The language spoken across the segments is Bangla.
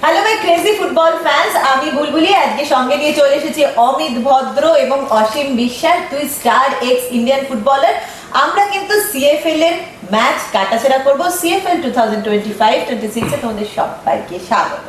Hello my crazy football fans, আমি বুলবুলি। আজকে সঙ্গে নিয়ে চলে এসেছি অমিত ভদ্র এবং অসীম বিশ্বাস, দুই স্টার এক্স ইন্ডিয়ান ফুটবলার। আমরা কিন্তু সিএফএল এর ম্যাচ কাটাছেড়া করবো। সিএফএল 2025-26 এ তোমাদের সবাইকে স্বাগত।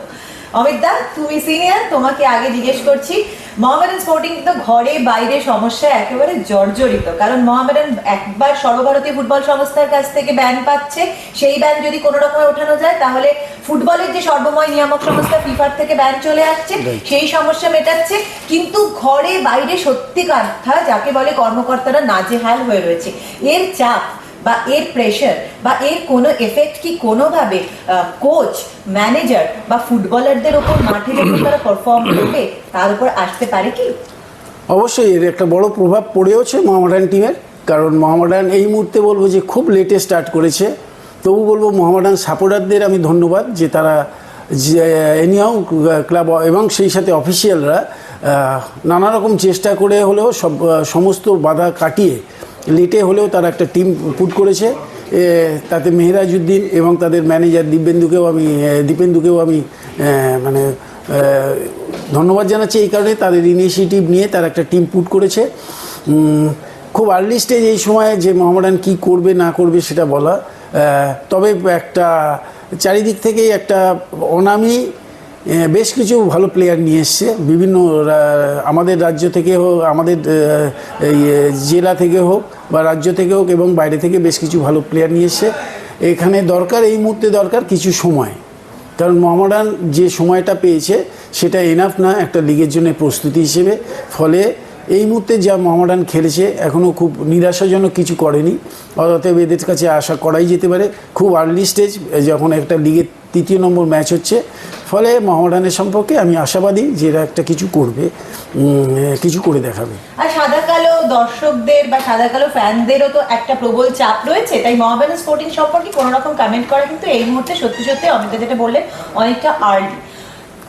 অমিত দা, তুমি সিনিয়র, তোমাকে আগে জিজ্ঞেস করছি। মোহামেডান স্পোর্টিং কিন্তু ঘরে বাইরে সমস্যা একেবারে জর্জরিত, কারণ মোহামেডান একবার সর্বভারতীয় ফুটবল সংস্থার কাছ থেকে ব্যান পাচ্ছে। সেই ব্যান যদি কোনো রকমে ওঠানো যায় তাহলে ফুটবলের যে সর্বময় নিয়ামক সংস্থা ফিফার থেকে ব্যান চলে আসছে, সেই সমস্যা মেটাচ্ছে। কিন্তু ঘরে বাইরে সত্যি কথা যাকে বলে কর্মকর্তারা নাজেহাল হয়ে রয়েছে। এর চাপ বা এর প্রেশার বা এর কোনো এফেক্ট কি কোনোভাবে কোচ, ম্যানেজার বা ফুটবলারদের ওপর মাঠে যখন তারা পারফর্ম করবে তার উপর আসতে পারে কি? অবশ্যই এর একটা বড় প্রভাব পড়েওছে মোহামেডান টিমের, কারণ মোহামেডান এই মুহূর্তে বলবো যে খুব লেটে স্টার্ট করেছে। তবু বলবো মোহামেডান সাপোর্টারদের আমি ধন্যবাদ যে তারা যে এনিহাও ক্লাব এবং সেই সাথে অফিসিয়ালরা নানা রকম চেষ্টা করে হলেও সমস্ত বাধা কাটিয়ে লেটে হলেও তারা একটা টিম পুট করেছে। তাতে মেহরাজউদ্দিন এবং তাদের ম্যানেজার দীপেন্দুকেও আমি মানে ধন্যবাদ জানাচ্ছি। এই কারণে তাদের ইনিশিয়েটিভ নিয়ে তারা একটা টিম পুট করেছে। খুব আর্লি স্টেজ এই সময় যে মোহামেডান কী করবে না করবে সেটা বলা, তবে একটা চারিদিক থেকেই একটা অনামি বেশ কিছু ভালো প্লেয়ার নিয়ে এসছে, বিভিন্ন আমাদের রাজ্য থেকে হোক, আমাদের জেলা থেকে হোক বা রাজ্য থেকে হোক এবং বাইরে থেকে বেশ কিছু ভালো প্লেয়ার নিয়ে এসছে। এখানে দরকার, এই মুহূর্তে দরকার কিছু সময়, কারণ মোহামেডান যে সময়টা পেয়েছে সেটা এনাফ না একটা লিগের জন্য প্রস্তুতি হিসেবে। ফলে এই মুহূর্তে যা মোহামেডান খেলেছে এখনও খুব নিরাশাজনক কিছু করেনি, অতএব এদের কাছে আশা করাই যেতে পারে। খুব আর্লি স্টেজ, যখন একটা লিগের 3 নম্বর ম্যাচ হচ্ছে, ফলে মোহামেডানের সম্পর্কে আমি আশাবাদী যে এরা একটা কিছু করবে, কিছু করে দেখাবে। আর সাদা কালো দর্শকদের বা সাদা কালো ফ্যানদেরও তো একটা প্রবল চাপ রয়েছে, তাই মোহামেডান স্পোর্টিং সম্পর্কে কোনো রকম কমেন্ট করা কিন্তু এই মুহূর্তে সত্যি সত্যি অমিত যেটা বললেন অনেকটা আর্লি।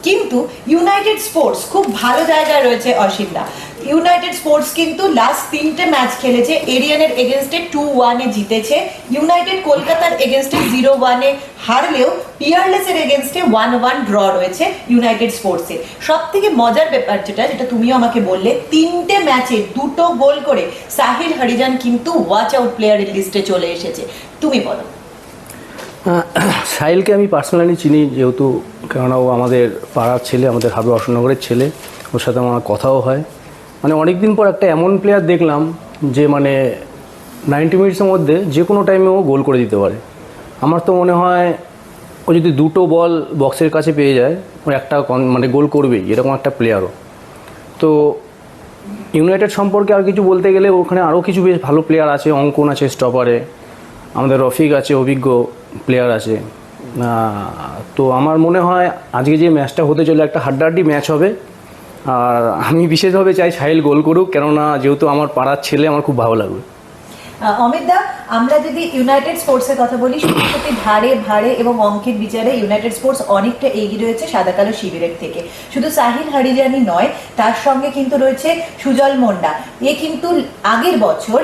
কিন্তু ইউনাইটেড স্পোর্টস খুব ভালো জায়গায় রয়েছে অসীমদা। ইউনাইটেড স্পোর্টস কিন্তু লাস্ট 3টে ম্যাচ খেলেছে। এরিয়ানের এগেনস্টে 2-1 জিতেছে, ইউনাইটেড কলকাতার এগেনস্টে 0-1 হারলেও পিয়ারলেসের এগেনস্টে 1-1 ড্র রয়েছে ইউনাইটেড স্পোর্টসে। সব থেকে মজার ব্যাপার যেটা তুমিও আমাকে বললে, 3টে ম্যাচে 2টো গোল করে সাহিল হরিজান কিন্তু ওয়াচ আউট প্লেয়ারের লিস্টে চলে এসেছে। তুমি বলো। সাহিলকে আমি পার্সোনালি চিনি, যেহেতু কেননা ও আমাদের পাড়ার ছেলে, আমাদের হাবড়া অশোকনগরের ছেলে। ওর সাথে আমার কথাও হয়। মানে অনেক দিন পর একটা এমন প্লেয়ার দেখলাম যে মানে 90 মিনিটসের মধ্যে যে কোনো টাইমে ও গোল করে দিতে পারে। আমার তো মনে হয় ও যদি 2টো বল বক্সের কাছে পেয়ে যায় ও একটা মানে গোল করবেই, এরকম একটা প্লেয়ারও। তো ইউনাইটেড সম্পর্কে আর কিছু বলতে গেলে ওখানে আরও কিছু বেশ ভালো প্লেয়ার আছে। অঙ্কন আছে স্টপারে, আমাদের রফিক আছে, অভিজ্ঞ প্লেয়ার আছে। তো আমার মনে হয় আজকে যে ম্যাচটা হতে চলে একটা হাড্ডাহাড্ডি ম্যাচ হবে। আর আমি বিশেষভাবে চাই সাহিল গোল করুক, কেননা যেহেতু আমার পাড়ার ছেলে, আমার খুব ভালো লাগবে। অমিত দা, আমরা যদি ইউনাইটেড স্পোর্টসের কথা বলি, সত্যি ভারে এবং অঙ্কের বিচারে ইউনাইটেড স্পোর্টস অনেকটা এগিয়ে রয়েছে সাদা কালো শিবিরের থেকে। শুধু সাহিল হরিজানি নয়, তার সঙ্গে কিন্তু রয়েছে সুজল মুন্ডা। এ কিন্তু আগের বছর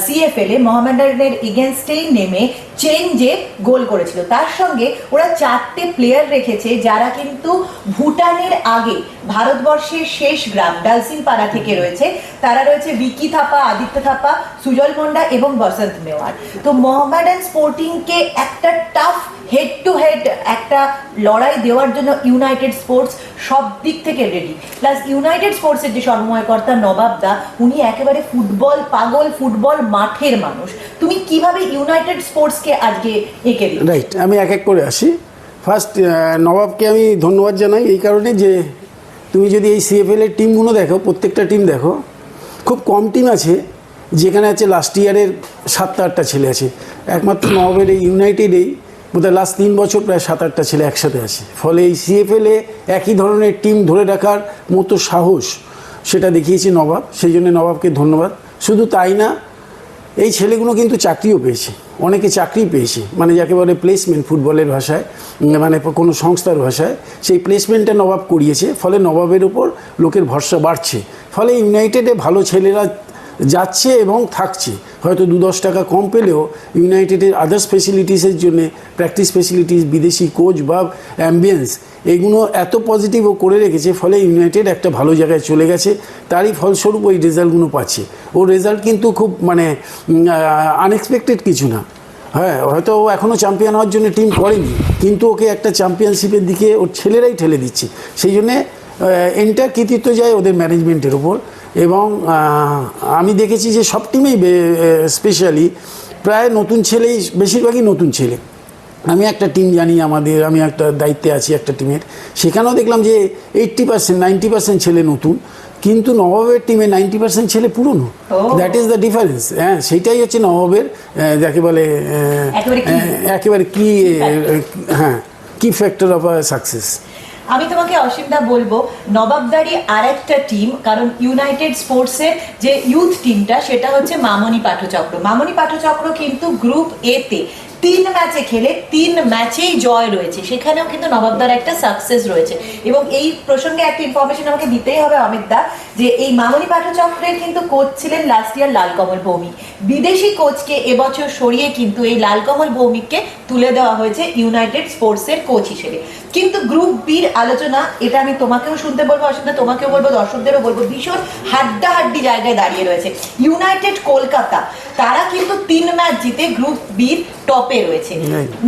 সিএফএল এ মোহামেডানের এগেনস্টেই নেমে চেঞ্জে গোল করেছিল। তার সঙ্গে ওরা 4টে প্লেয়ার রেখেছে যারা কিন্তু ভুটানের আগে ভারতবর্ষের শেষ গ্রাম ডালসিং পাড়া থেকে রয়েছে। তারা রয়েছে বিকি থাপা, আদিত্য থাপা, সুজল মুন্ডা এবং বসন্ত মেওয়ার। তো মোহামেডান স্পোর্টিংকে একটা টাফ হেড টু হেড একটা লড়াই দেওয়ার জন্য ইউনাইটেড স্পোর্টস সব দিক থেকে রেডি। প্লাস ইউনাইটেড স্পোর্টসের যে সর্বময়কর্তা নবাব দা, উনি একেবারে ফুটবল পাগল, ফুটবল মাঠের মানুষ। তুমি কিভাবে ইউনাইটেড স্পোর্টসকে আজকে এঁকে দিই? রাইট, আমি এক এক করে আসি। ফার্স্ট নবাবকে আমি ধন্যবাদ জানাই এই কারণে যে তুমি যদি এই সিএফএল এর টিমগুলো দেখো, প্রত্যেকটা টিম দেখো, খুব কম টিম আছে যেখানে আছে লাস্ট ইয়ারের 7-8টা ছেলে আছে। একমাত্র নবাবের এই ইউনাইটেডেই বোধহয় লাস্ট 3 বছর প্রায় 7-8টা ছেলে একসাথে আছে। ফলে এই সিএফএলে একই ধরনের টিম ধরে রাখার মতো সাহস সেটা দেখিয়েছে নবাব, সেই জন্য নবাবকে ধন্যবাদ। শুধু তাই না, এই ছেলেগুলো কিন্তু চাকরিও পেয়েছে, অনেকে চাকরি পেয়েছে, মানে যাকে বলে প্লেসমেন্ট ফুটবলের ভাষায়, মানে কোনো সংস্থার ভাষায়, সেই প্লেসমেন্টটা নবাব করিয়েছে। ফলে নবাবের উপর লোকের ভরসা বাড়ছে। ফলে ইউনাইটেডে ভালো ছেলেরা যাচ্ছে এবং থাকছে। হয়তো 2-10 টাকা কম পেলেও ইউনাইটেডের আদার্স ফেসিলিটিসের জন্য, প্র্যাকটিস ফেসিলিটিস, বিদেশি কোচ বা অ্যাম্বিয়েন্স, এইগুলো এত পজিটিভ ও করে রেখেছে, ফলে ইউনাইটেড একটা ভালো জায়গায় চলে গেছে। তারই ফলস্বরূপ ওই রেজাল্টগুলো পাচ্ছে। ওর রেজাল্ট কিন্তু খুব মানে আনএক্সপেক্টেড কিছু না। হ্যাঁ, হয়তো ও এখনও চ্যাম্পিয়ন হওয়ার জন্য টিম করেনি, কিন্তু ওকে একটা চ্যাম্পিয়নশিপের দিকে ওর ছেলেরাই ঠেলে দিচ্ছে। সেই জন্যে এন্টার কৃতিত্ব যায় ওদের ম্যানেজমেন্টের ওপর। এবং আমি দেখেছি যে সব টিমেই স্পেশালি প্রায় নতুন ছেলেই, বেশিরভাগই নতুন ছেলে। আমি একটা টিম জানি, আমি একটা দায়িত্বে আছি একটা টিমের, সেখানেও দেখলাম যে 80% 90% ছেলে নতুন, কিন্তু নবাবের টিমে 90% ছেলে পুরনো। That is the difference. হ্যাঁ, সেইটাই হচ্ছে নবাবের যাকে বলে একেবারে কি, হ্যাঁ, কি ফ্যাক্টর অফ আ সাকসেস। আমি তোমাকে অসীমদা বলবো, নবাবদারি আর একটা টিম, কারণ ইউনাইটেড স্পোর্টসের যে ইউথ টিমটা সেটা হচ্ছে মামনি পাঠচক্র। মামনি পাঠচক্র কিন্তু গ্রুপ এ তে 3 ম্যাচে খেলে 3 ম্যাচেই জয় রয়েছে, সেখানেও কিন্তু নবাবদার একটা সাকসেস রয়েছে। এবং এই প্রসঙ্গে একটা ইনফরমেশন আমাকে দিতেই হবে অমিত দা, যে এই মামনি পাঠচক্রের কিন্তু কোচ ছিলেন লাস্ট ইয়ার লালকমল ভৌমিক। বিদেশি কোচকে এবছর সরিয়ে কিন্তু এই লালকমল ভৌমিককে তুলে দেওয়া হয়েছে ইউনাইটেড স্পোর্টসের কোচ হিসেবে। কিন্তু গ্রুপ বির আলোচনা, এটা আমি তোমাকেও শুনতে বলবো অসীমদা, তোমাকেও বলবো, দর্শকদেরও বলবো, ভীষণ হাড্ডাহাড্ডি জায়গায় দাঁড়িয়ে রয়েছে। ইউনাইটেড কলকাতা তারা কিন্তু 3 ম্যাচ জিতে গ্রুপ বির টপে রয়েছে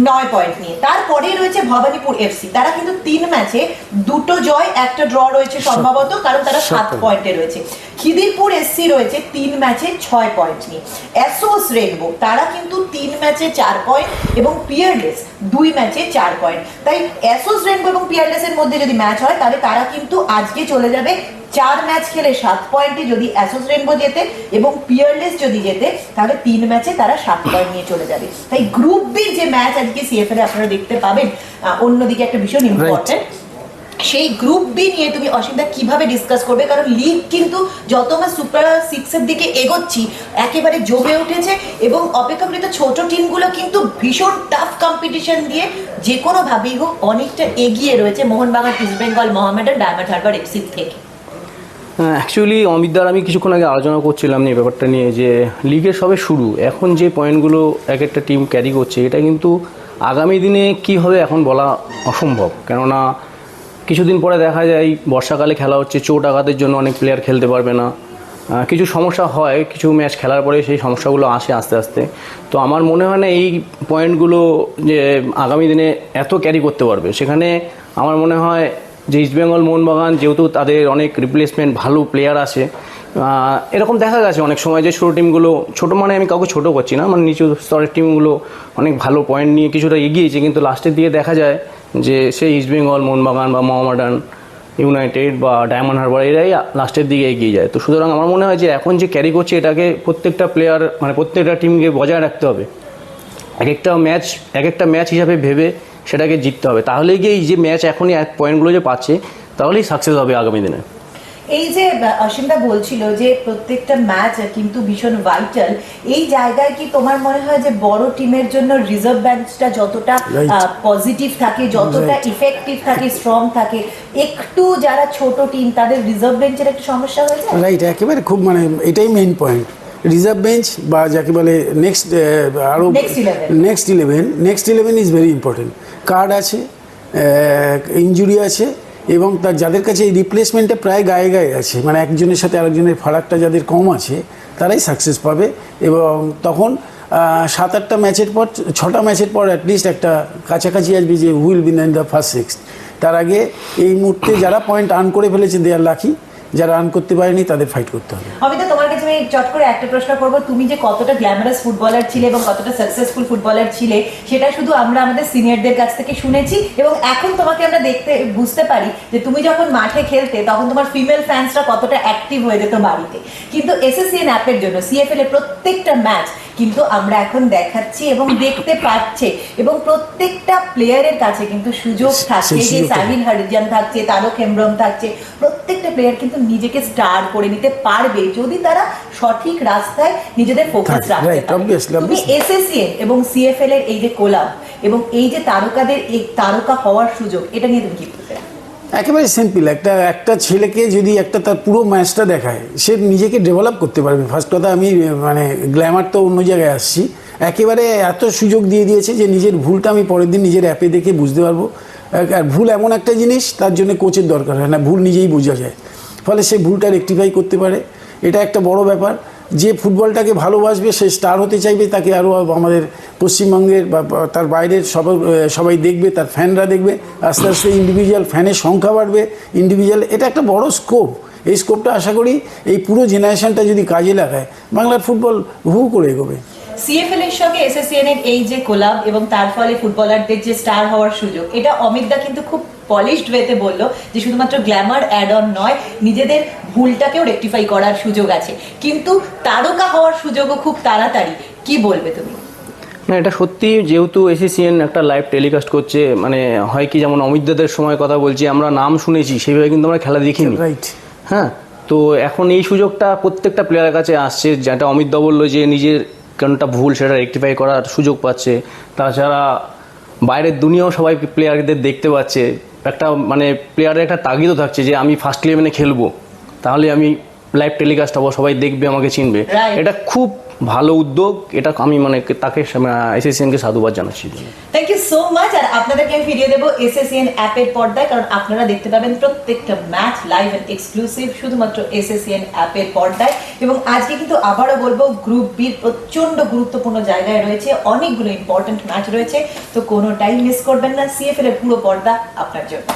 9 পয়েন্ট নিয়ে। তারপরে রয়েছে ভবানীপুর এফসি, তারা কিন্তু 3 ম্যাচে 2টো জয় 1টা ড্র রয়েছে সম্ভবত, কারণ তারা 7 পয়েন্টে রয়েছে। খিদিরপুর এসসি রয়েছে 3 ম্যাচে 6 পয়েন্ট নিয়ে। অ্যাসোস রেনবো তারা কিন্তু 3 ম্যাচে 4 পয়েন্ট, এবং পিয়ারলেস 2 ম্যাচে 4 পয়েন্ট। তাই অ্যাসোস রেনবো এবং পিয়ারলেসের মধ্যে যদি ম্যাচ হয় তাহলে তারা কিন্তু আজকে চলে যাবে 4 ম্যাচ খেলে 7 পয়েন্টে যদি অ্যাসোস রেনবো জেতে, এবং পিয়ারলেস যদি জেতে তাহলে 3 ম্যাচে তারা 7 পয়েন্ট নিয়ে চলে যাবে। তাই গ্রুপ বি যে ম্যাচ আজকে সিএফএল এ আপনারা দেখতে পাবেন, অন্যদিকে একটা ভীষণ ইম্পর্টেন্ট, সেই গ্রুপ বি নিয়ে তুমি অসীমদা কিভাবে ডিসকাস করবে? কারণ লিগ কিন্তু যত আমরা সুপার 6-এর দিকে এগোচ্ছি একেবারে জমে উঠেছে, এবং অপেক্ষাকৃত ছোট টিমগুলো কিন্তু ভীষণ টাফ কম্পিটিশন দিয়ে যে কোনো ভাবেই হোক অনেকটা এগিয়ে রয়েছে Mohun Bagan, east Bengal, Mohammedan, diamond Harbour FC থেকে। অ্যাকচুয়ালি অমিতদার আমি কিছুক্ষণ আগে আলোচনা করছিলাম এই ব্যাপারটা নিয়ে, যে লিগের সবে শুরু, এখন যে পয়েন্টগুলো এক একটা টিম ক্যারি করছে এটা কিন্তু আগামী দিনে কি হবে এখন বলা অসম্ভব। কেননা কিছুদিন পরে দেখা যায় বর্ষাকালে খেলা হচ্ছে, চোট আঘাতের জন্য অনেক প্লেয়ার খেলতে পারবে না, কিছু সমস্যা হয়, কিছু ম্যাচ খেলার পরে সেই সমস্যাগুলো আসে আস্তে আস্তে। তো আমার মনে হয় না এই পয়েন্টগুলো যে আগামী দিনে এত ক্যারি করতে পারবে। সেখানে আমার মনে হয় যে ইস্টবেঙ্গল, মোহনবাগান, যেহেতু তাদের অনেক রিপ্লেসমেন্ট ভালো প্লেয়ার আছে, এরকম দেখা গেছে অনেক সময় যে ছোটো টিমগুলো, ছোটো মানে আমি কাউকে ছোটো করছি না, মানে নিচু স্তরের টিমগুলো অনেক ভালো পয়েন্ট নিয়ে কিছুটা এগিয়েছে, কিন্তু লাস্টের দিকে দেখা যায় যে সেই ইস্টবেঙ্গল, মোহনবাগান বা মোহামেডান, ইউনাইটেড বা ডায়মন্ড হারবার এরাই লাস্টের দিকে এগিয়ে যায়। তো সুতরাং আমার মনে হয় যে এখন যে ক্যারি করছে এটাকে প্রত্যেকটা প্লেয়ার, মানে প্রত্যেকটা টিমকে বজায় রাখতে হবে, এক একটা ম্যাচ হিসাবে ভেবে সেটাকে জিততে হবে। তাহলেই গিয়ে এই যে ম্যাচ এখনই পয়েন্টগুলো যে পাচ্ছে তাহলেই সাকসেস হবে আগামী দিনে। এই যে অসীমদা বলছিল যে প্রত্যেকটা ম্যাচ কিন্তু ভীষণ ভাইটাল, এই জায়গায় কি তোমার মনে হয় যে বড় টিমের জন্য রিজার্ভ বেঞ্চটা যতটা পজিটিভ থাকে, যতটা ইফেক্টিভ থাকে, স্ট্রং থাকে, একটু যারা ছোট টিম তাদের রিজার্ভ বেঞ্চের একটা সমস্যা হয়ে যায়? রাইট, একেবারে খুব, মানে এটাই মেইন পয়েন্ট। রিজার্ভ বেঞ্চ বা যাকে বলে next eleven is very important. Card আছে, ইনজুরি আছে, এবং তার যাদের কাছে এই রিপ্লেসমেন্টটা প্রায় গায়ে গায়ে আছে, মানে একজনের সাথে আরেকজনের ফারাকটা যাদের কম আছে তারাই সাকসেস পাবে। এবং তখন 7-8টা ম্যাচের পর, 6টা ম্যাচের পর অ্যাটলিস্ট একটা কাছাকাছি আসবে যে wheel been in the first 6। তার আগে এই মুহূর্তে যারা পয়েন্ট আর্ন করে ফেলেছে দে আর লাকি, যারা আর্ন করতে পারেনি তাদের ফাইট করতে হবে। অমিতা, তোমার কাছে আমি চট করে একটা প্রশ্ন করবো, তুমি যে কতটা গ্ল্যামারাস ফুটবলার ছিলে এবং কতটা সাকসেসফুল ফুটবলার ছিলে সেটা শুধু আমরা আমাদের সিনিয়রদের কাছ থেকে শুনেছি, এবং এখন তোমাকে আমরা বুঝতে পারি যে তুমি যখন মাঠে খেলতে তখন তোমার ফিমেল ফ্যান্সরা কতটা অ্যাক্টিভ হয়ে যেত বাড়িতে। কিন্তু এসএসসিএন অ্যাপের জন্য সিএফএল এর প্রত্যেকটা ম্যাচ কিন্তু আমরা এখন দেখাচ্ছি এবং দেখতে পাচ্ছি, এবং প্রত্যেকটা প্লেয়ারের কাছে কিন্তু সুযোগ থাকছে, যে সাহিল হরিজান থাকছে, তারক হেমব্রম থাকছে, প্রত্যেকটা প্লেয়ার কিন্তু নিজেকে স্টার করে নিতে পারবে যদি তারা সঠিক রাস্তায় নিজেদের ফোকাস রাখতে পারে। তুমি এসএসসিএন এবং সিএফএল এর এই যে কোলাব এবং এই যে তারকাদের এই তারকা হওয়ার সুযোগ, এটা নিয়ে তুমি কি বলতে? একেবারে সিম্পল, একটা ছেলেকে যদি তার পুরো ম্যাচটা দেখায়, সে নিজেকে ডেভেলপ করতে পারবে। ফার্স্ট কথা, আমি মানে গ্ল্যামার তো অন্য জায়গায় আসছি, একেবারে এত সুযোগ দিয়ে দিয়েছে যে নিজের ভুলটা আমি পরের দিন নিজের অ্যাপে দেখে বুঝতে পারবো, আর ভুল এমন একটা জিনিস, তার জন্য কোচের দরকার হয় না, ভুল নিজেই বোঝা যায়, ফলে সে ভুলটা রেকটিফাই করতে পারে। এটা একটা বড় ব্যাপার। যে ফুটবলটাকে ভালোবাসবে, সে স্টার হতে চাইবে, তাকে আরও আমাদের পশ্চিমবঙ্গের বা তার বাইরের সবাই দেখবে, তার ফ্যানরা দেখবে, আস্তে আস্তে ইন্ডিভিজুয়াল ফ্যানের সংখ্যা বাড়বে, ইন্ডিভিজুয়াল, এটা একটা বড় স্কোপ। এই স্কোপটা আশা করি এই পুরো জেনারেশনটা যদি কাজে লাগায়, বাংলার ফুটবল হু করে এগোবে। সিএফএল এর সঙ্গে এসএসসিএন এর এই যে কোলাব এবং তার ফলে ফুটবলারদের যে স্টার হওয়ার সুযোগ, এটা অমিতদা কিন্তু খুব পলিশড ওয়েতে বললো যে শুধুমাত্র গ্ল্যামার অ্যাড অন নয়, নিজেদের ভুলটাকেও রেকটিফাই করার সুযোগ আছে, কিন্তু তারকা হওয়ার সুযোগও খুব তাড়াতাড়ি। কি বলবে তুমি? না, এটা সত্যি, যেহেতু এসএসসিএন একটা লাইভ টেলিকাস্ট করছে, মানে হয় কি, যেমন অমিতদাদের সময় কথা বলছি, আমরা নাম শুনেছি, সেইভাবে কিন্তু আমরা খেলা দেখিনি। রাইট। হ্যাঁ, তো এখন এই সুযোগটা প্রত্যেকটা প্লেয়ারের কাছে আসছে, যেটা অমিতদা বললো যে নিজের কোনটা ভুল সেটা রেকটিফাই করার সুযোগ পাচ্ছে। তাছাড়া বাইরের দুনিয়াও সবাই প্লেয়ারদের দেখতে পাচ্ছে, একটা মানে প্লেয়ারের একটা তাগিদও থাকছে যে আমি ফার্স্ট ইলেভেনে খেলবো, তাহলে আমি লাইভ টেলিকাস্ট হবো, সবাই দেখবে, আমাকে চিনবে। Right. এটা খুব ভালো উদ্যোগ, এটা আমি মানে তাকে এসএসসিএনকে সাধুবাদ জানাচ্ছি। Thank you so much. আর আপনাদেরকে আমি ফিরিয়ে দেবো এসএসসিএন অ্যাপের পর্দায়, কারণ আপনারা দেখতে পাবেন প্রত্যেকটা ম্যাচ লাইভ এন্ড এক্সক্লুসিভ শুধুমাত্র এসএসসিএন অ্যাপের পর্দায়। এবং আজকে কিন্তু আবারও বলবো, গ্রুপ বির প্রচন্ড গুরুত্বপূর্ণ জায়গায় রয়েছে, অনেকগুলো ইম্পর্টেন্ট ম্যাচ রয়েছে, তো কোনোটাই মিস করবেন না। সিএফএল এর পুরো পর্দা আপনার জন্য।